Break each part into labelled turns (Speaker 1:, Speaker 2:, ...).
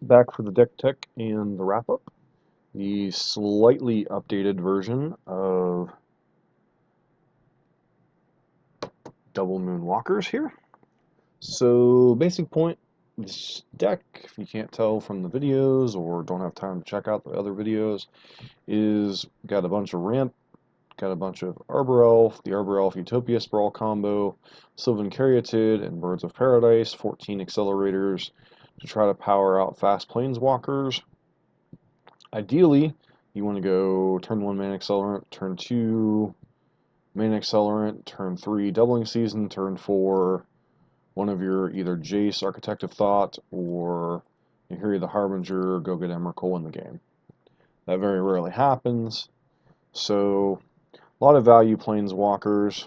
Speaker 1: back for the deck tech and the wrap up. The slightly updated version of Double Moon Walkers here. So, basic point, this deck, if you can't tell from the videos or don't have time to check out the other videos, is got a bunch of ramp, got a bunch of Arbor Elf, the Arbor Elf Utopia Sprawl combo, Sylvan Caryatid, and Birds of Paradise, 14 accelerators to try to power out fast planeswalkers. Ideally, you want to go turn 1 mana accelerant, turn 2 mana accelerant, turn 3 doubling season, turn 4 one of your either Jace, Architect of Thought, or Nahiri the Harbinger, go get Emrakul in the game. That very rarely happens, so a lot of value planeswalkers.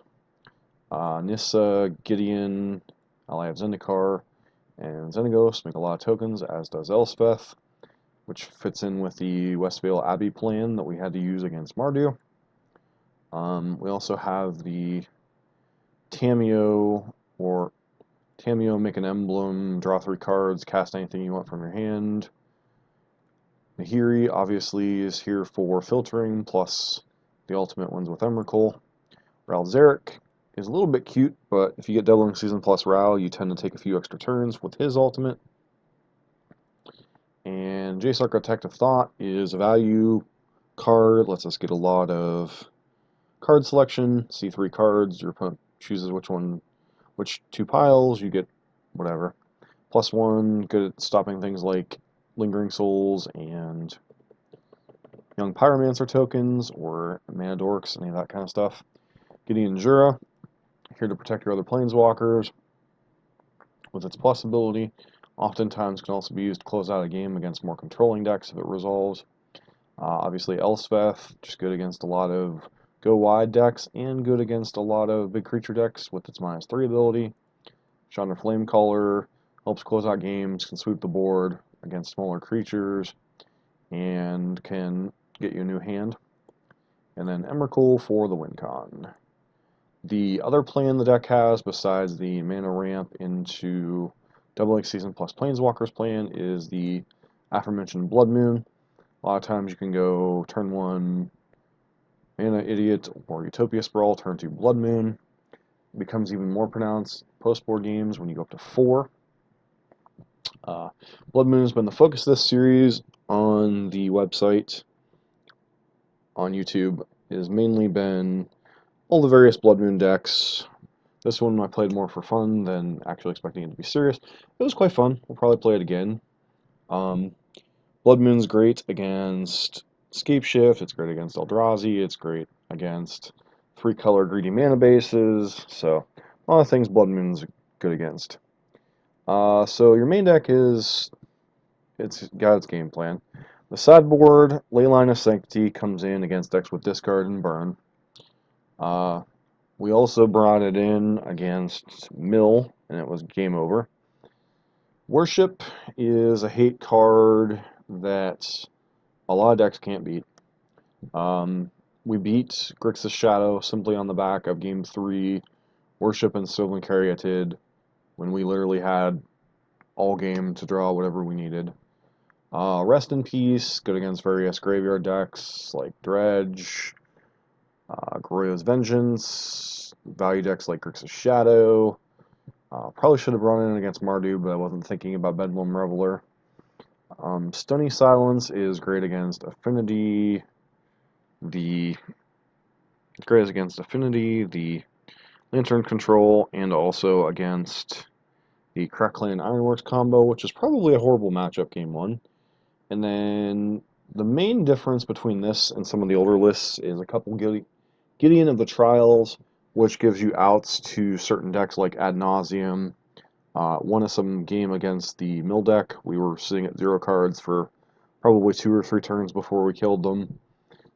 Speaker 1: Nissa, Gideon, ally of Zendikar, and Xenagos make a lot of tokens, as does Elspeth, which fits in with the Westvale Abbey plan that we had to use against Mardu. We also have the Tamiyo, or Tamiyo, make an emblem, draw 3 cards, cast anything you want from your hand. Nahiri obviously is here for filtering, plus the ultimate ones with Emrakul. Ralzeric is a little bit cute, but if you get doubling season plus Ral, you tend to take a few extra turns with his ultimate. And Jace, Architect of Thought is a value card, lets us get a lot of card selection, see 3 cards, your opponent chooses which 2 piles, you get whatever. +1, good at stopping things like Lingering Souls and Young Pyromancer tokens, or Mana Dorks, any of that kind of stuff. Gideon Jura, here to protect your other planeswalkers with its plus ability. Oftentimes can also be used to close out a game against more controlling decks if it resolves. Obviously Elspeth, just good against a lot of go wide decks, and good against a lot of big creature decks with its -3 ability. Chandra Flamecaller helps close out games, can sweep the board against smaller creatures, and can get you a new hand. And then Emrakul for the win con. The other plan the deck has, besides the mana ramp into Double Season plus Planeswalkers plan, is the aforementioned Blood Moon. A lot of times you can go turn 1 Mana Idiot or Utopia Sprawl, turn 2 Blood Moon. It becomes even more pronounced post-board games when you go up to 4. Blood Moon has been the focus of this series on the website. On YouTube, it has mainly been all the various Blood Moon decks. This one I played more for fun than actually expecting it to be serious. It was quite fun. We'll probably play it again. Blood Moon's great against Scape Shift, it's great against Eldrazi, it's great against 3-color greedy mana bases, so a lot of things Blood Moon's good against. So your main deck it's got its game plan. The sideboard, Leyline of Sanctity comes in against decks with discard and burn. We also brought it in against Mill, and it was game over. Worship is a hate card that a lot of decks can't beat. We beat Grixis Shadow simply on the back of Game 3, Worship and Sylvan Caryatid, when we literally had all game to draw whatever we needed. Rest in Peace, good against various graveyard decks like Dredge, Goroyo's Vengeance, value decks like Grixis Shadow. Probably should have brought it in against Mardu, but I wasn't thinking about Bedlam Reveler. Stony Silence is great against Affinity, the Lantern Control, and also against the Crackland Ironworks combo, which is probably a horrible matchup game 1. And then the main difference between this and some of the older lists is a couple Gideon of the Trials, which gives you outs to certain decks like Ad Nauseam. Won us some game against the Mill deck. We were sitting at 0 cards for probably 2 or 3 turns before we killed them.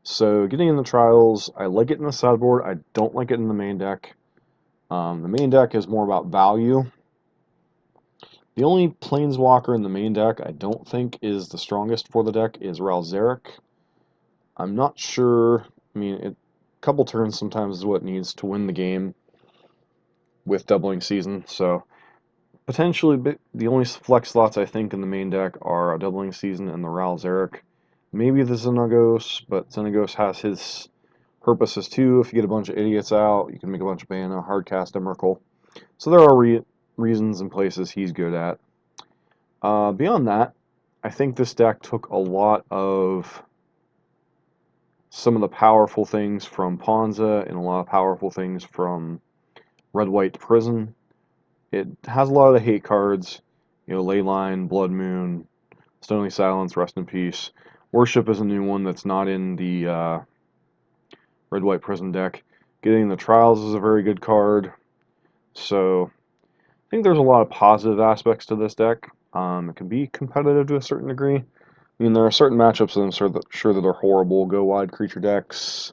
Speaker 1: So getting in the Trials, I like it in the sideboard. I don't like it in the main deck. The main deck is more about value. The only Planeswalker in the main deck I don't think is the strongest for the deck is Ralzeric. I'm not sure. I mean, a couple turns sometimes is what it needs to win the game with doubling season. So Potentially, the only flex slots I think in the main deck are a Doubling Season and the Ral Zarek. Maybe the Xenagos, but Xenagos has his purposes too. If you get a bunch of idiots out, you can make a bunch of mana, hardcast Emrakul. So there are reasons and places he's good at. Beyond that, I think this deck took a lot of some of the powerful things from Ponza and a lot of powerful things from Red-White Prison. It has a lot of the hate cards, Leyline, Blood Moon, Stony Silence, Rest in Peace. Worship is a new one that's not in the Red-White Prison deck. Getting the Trials is a very good card. So I think there's a lot of positive aspects to this deck. It can be competitive to a certain degree. I mean, there are certain matchups that I'm sure that are horrible. Go wide creature decks.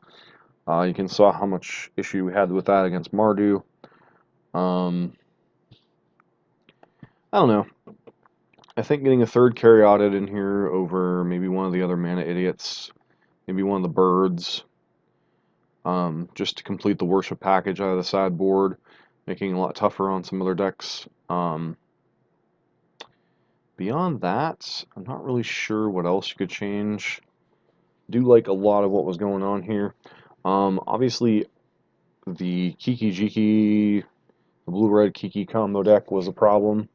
Speaker 1: You can saw how much issue we had with that against Mardu. I don't know. I think getting a third Caryatid in here over maybe one of the other mana idiots, maybe one of the birds, just to complete the worship package out of the sideboard, making it a lot tougher on some other decks. Beyond that, I'm not really sure what else you could change. I do like a lot of what was going on here. Obviously, the Kiki-Jiki, the blue-red Kiki combo deck was a problem.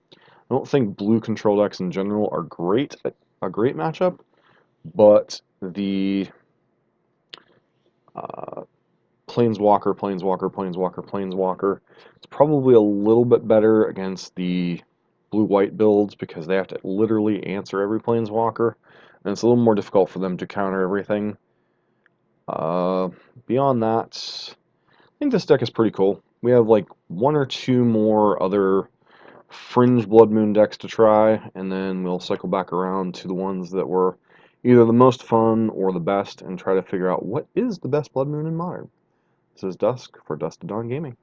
Speaker 1: I don't think blue control decks in general are a great matchup, but the Planeswalker, Planeswalker, Planeswalker, Planeswalker, it's probably a little bit better against the blue-white builds because they have to literally answer every Planeswalker, and it's a little more difficult for them to counter everything. Beyond that, I think this deck is pretty cool. We have like one or two more other fringe Blood Moon decks to try, and then we'll cycle back around to the ones that were either the most fun or the best and try to figure out what is the best Blood Moon in Modern. This is Dusk for Dust to Dawn Gaming.